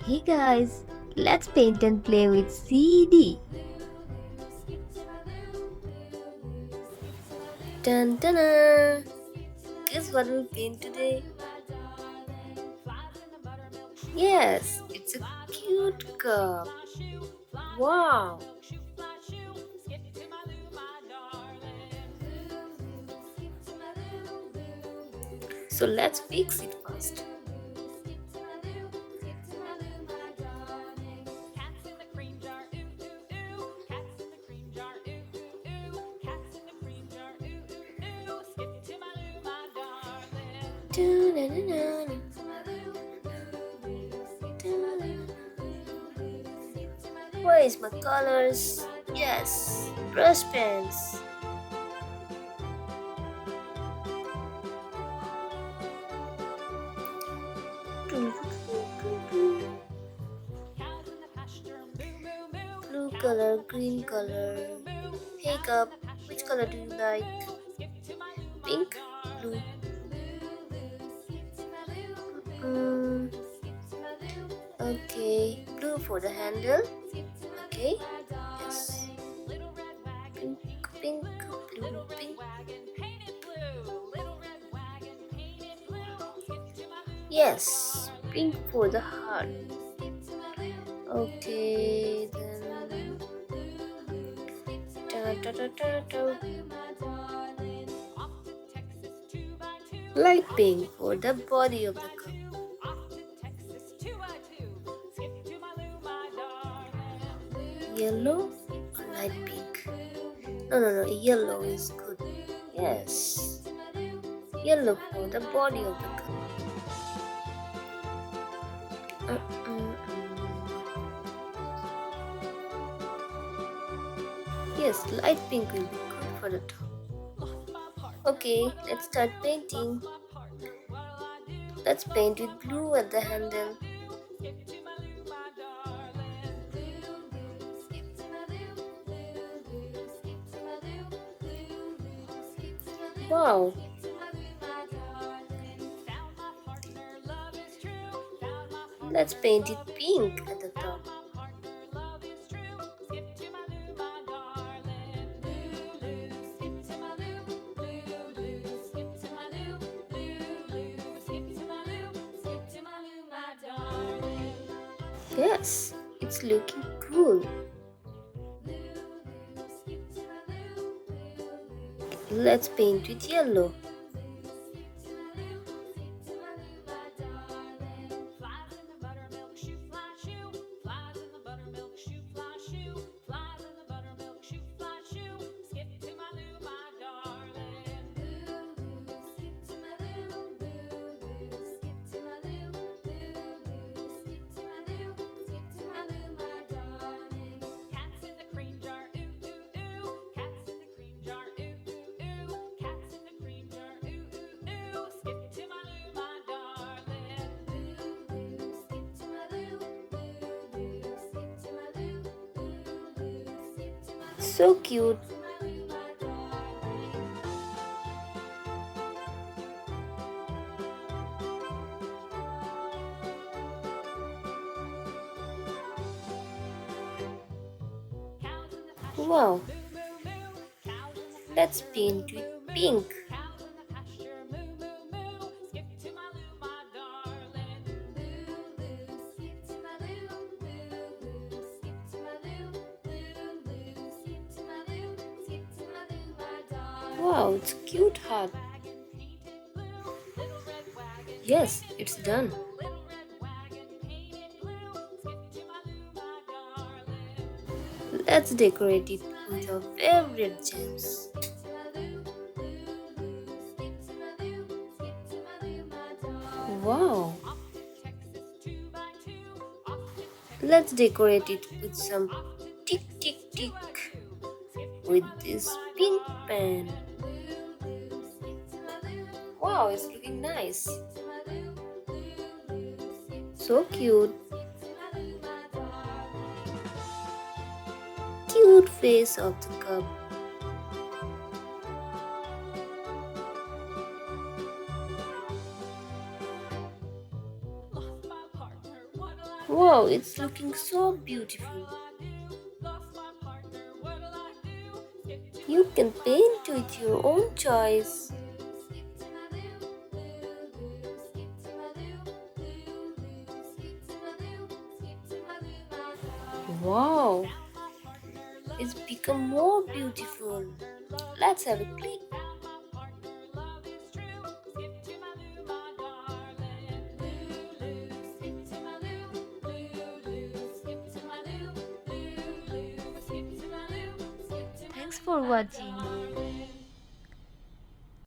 Hey guys, let's paint and play with CD. Dun dun dun. Guess what we'll paint today? Yes, it's a cute cup. Wow. So let's fix it first. Where is my colors? Yes, brush pens. Blue color, green color. Hey cup, which color do you like? Pink, blue. Mm, okay, blue for the handle. Okay, yes. Pink, pink, blue, pink. Yes, pink for the heart. Okay, then. Da, da, da, da, da. Light pink for the body of the cup. Yellow or light pink? No, yellow is good. Yes, yellow for the body of the cup. Yes, light pink will be good for the top. Okay, let's start painting. Let's paint with blue at the handle. Wow! Let's paint it pink at the top. Yes, it's looking cool. Let's paint with yellow. So cute. Wow. Let's paint with pink. Wow, it's cute heart. Yes, it's done. Let's decorate it with our favorite gems. Wow! Let's decorate it with some tick tick tick with this pink pen. Wow, it's looking nice. So cute. Cute face of the cup. Wow, it's looking so beautiful. You can paint with your own choice. Wow, it's become more beautiful. Let's have a click. Thanks for watching.